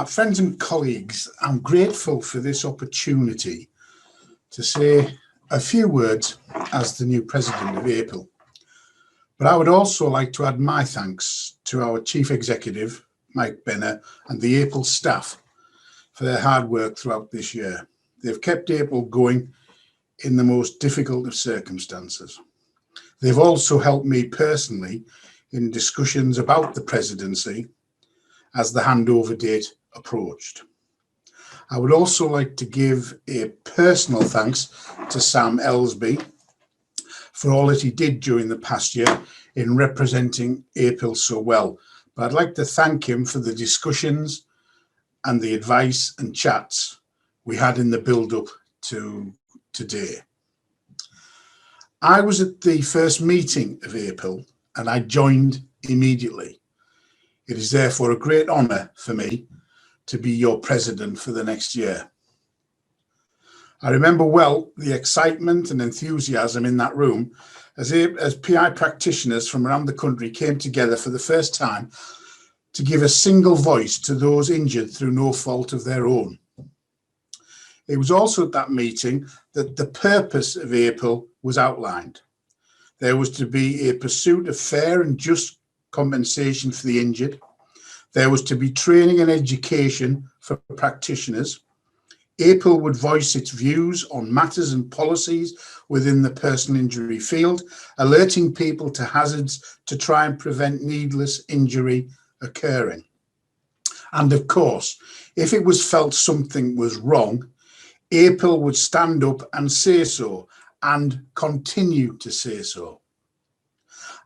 Friends and colleagues, I'm grateful for this opportunity to say a few words as the new president of APIL. But I would also like to add my thanks to our Chief Executive, Mike Benner, and the APIL staff for their hard work throughout this year. They've kept APIL going in the most difficult of circumstances. They've also helped me personally in discussions about the presidency as the handover date approached. I would also like to give a personal thanks to Sam Ellsby for all that he did during the past year in representing APIL so well. But I'd like to thank him for the discussions and the advice and chats we had in the build-up to today. I was at the first meeting of APIL and I joined immediately. It is therefore a great honour for me to be your president for the next year. I remember well the excitement and enthusiasm in that room as PI practitioners from around the country came together for the first time to give a single voice to those injured through no fault of their own. It was also at that meeting that the purpose of APIL was outlined. There was to be a pursuit of fair and just compensation for the injured. There was to be training and education for practitioners. APIL would voice its views on matters and policies within the personal injury field, alerting people to hazards to try and prevent needless injury occurring. And of course, if it was felt something was wrong, APIL would stand up and say so, and continue to say so.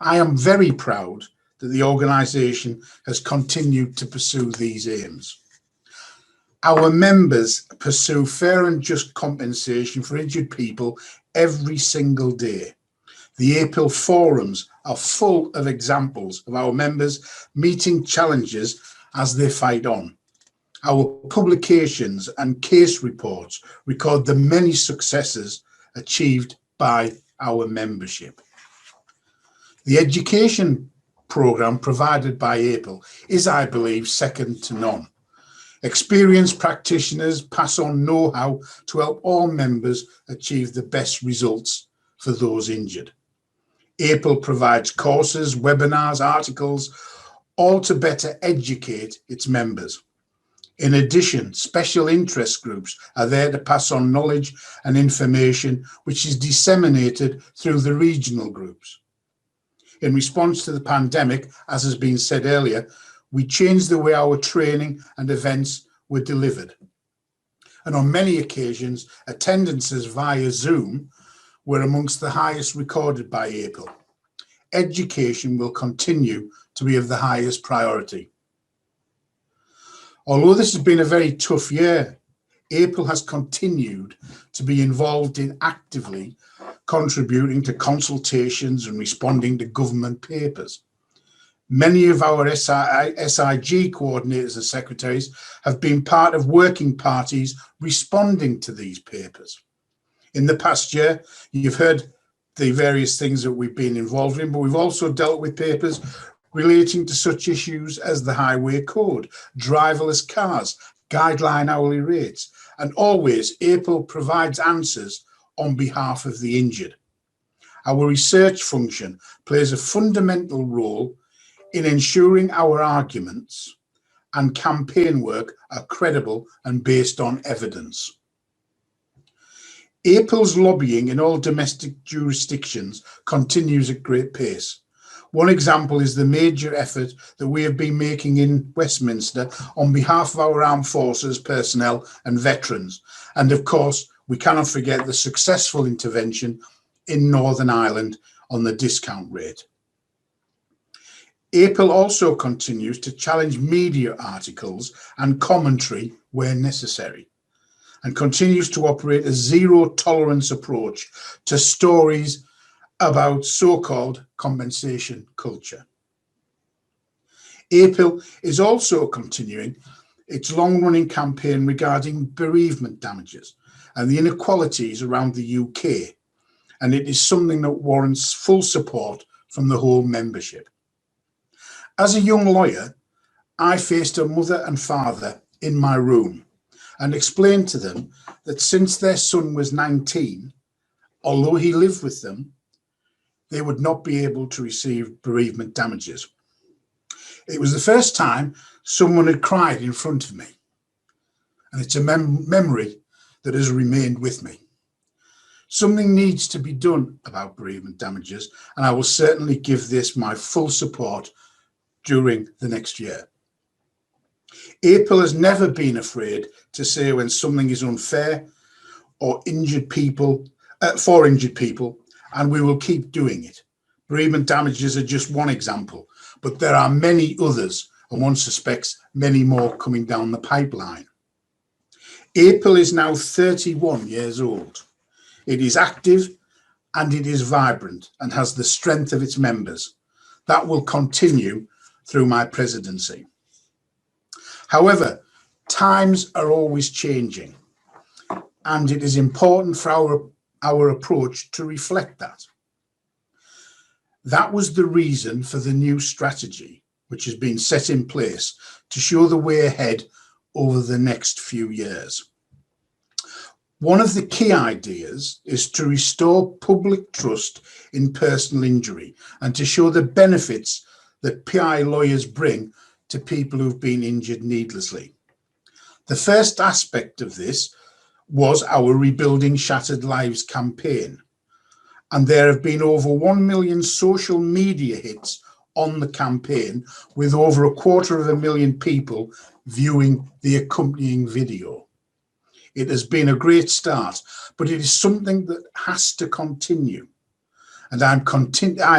I am very proud that the organisation has continued to pursue these aims. Our members pursue fair and just compensation for injured people every single day. The APIL forums are full of examples of our members meeting challenges as they fight on. Our publications and case reports record the many successes achieved by our membership. The education programme provided by APIL is, I believe, second to none. Experienced practitioners pass on know-how to help all members achieve the best results for those injured. APIL provides courses, webinars, articles, all to better educate its members. In addition, special interest groups are there to pass on knowledge and information which is disseminated through the regional groups. In response to the pandemic, as has been said earlier, we changed the way our training and events were delivered. And on many occasions, attendances via Zoom were amongst the highest recorded by APIL. Education will continue to be of the highest priority. Although this has been a very tough year, APIL has continued to be involved in actively contributing to consultations and responding to government papers. Many of our SIG coordinators and secretaries have been part of working parties responding to these papers. In the past year, you've heard the various things that we've been involved in, but we've also dealt with papers relating to such issues as the Highway Code, driverless cars, guideline hourly rates, and always APIL provides answers on behalf of the injured. Our research function plays a fundamental role in ensuring our arguments and campaign work are credible and based on evidence. APIL's lobbying in all domestic jurisdictions continues at great pace. One example is the major effort that we have been making in Westminster on behalf of our armed forces, personnel and veterans. And of course, we cannot forget the successful intervention in Northern Ireland on the discount rate. APIL also continues to challenge media articles and commentary where necessary, and continues to operate a zero tolerance approach to stories about so-called compensation culture. APIL is also continuing its long-running campaign regarding bereavement damages and the inequalities around the UK, and it is something that warrants full support from the whole membership. As a young lawyer, I faced a mother and father in my room and explained to them that since their son was 19, although he lived with them, they would not be able to receive bereavement damages. It was the first time someone had cried in front of me, and it's a memory that has remained with me. Something needs to be done about bereavement damages, and I will certainly give this my full support during the next year. APIL has never been afraid to say when something is unfair or injured people, for injured people, and we will keep doing it. Bereavement damages are just one example, but there are many others, and one suspects many more coming down the pipeline. APIL is now 31 years old. It is active and it is vibrant and has the strength of its members. That will continue through my presidency. However, times are always changing, and it is important for our approach to reflect that. That was the reason for the new strategy, which has been set in place to show the way ahead over the next few years. One of the key ideas is to restore public trust in personal injury and to show the benefits that PI lawyers bring to people who've been injured needlessly. The first aspect of this was our Rebuilding Shattered Lives campaign, and there have been over 1 million social media hits on the campaign, with over 250,000 people viewing the accompanying video. It has been a great start, but it is something that has to continue, and I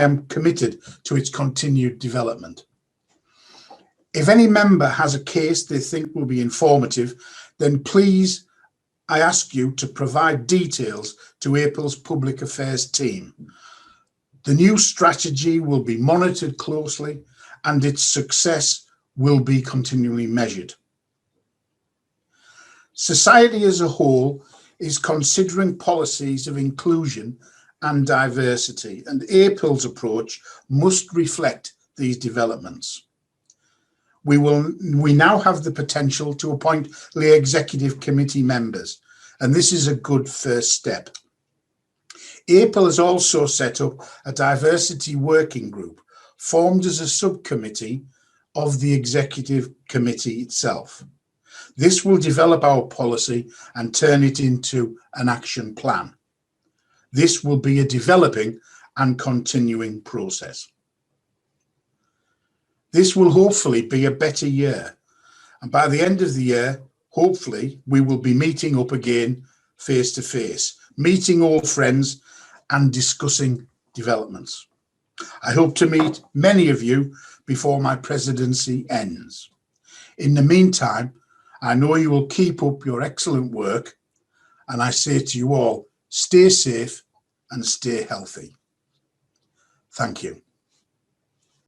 am committed to its continued development. If any member has a case they think will be informative, then please, I ask you to provide details to APIL's public affairs team. The new strategy will be monitored closely, and its success will be continually measured. Society as a whole is considering policies of inclusion and diversity, and APIL's approach must reflect these developments. We now have the potential to appoint the executive committee members, and this is a good first step. APIL has also set up a diversity working group formed as a subcommittee of the executive committee itself. This will develop our policy and turn it into an action plan. This will be a developing and continuing process. This will hopefully be a better year, and by the end of the year, hopefully we will be meeting up again face to face, meeting old friends and discussing developments. I hope to meet many of you before my presidency ends. In the meantime, I know you will keep up your excellent work, and I say to you all, stay safe and stay healthy. Thank you.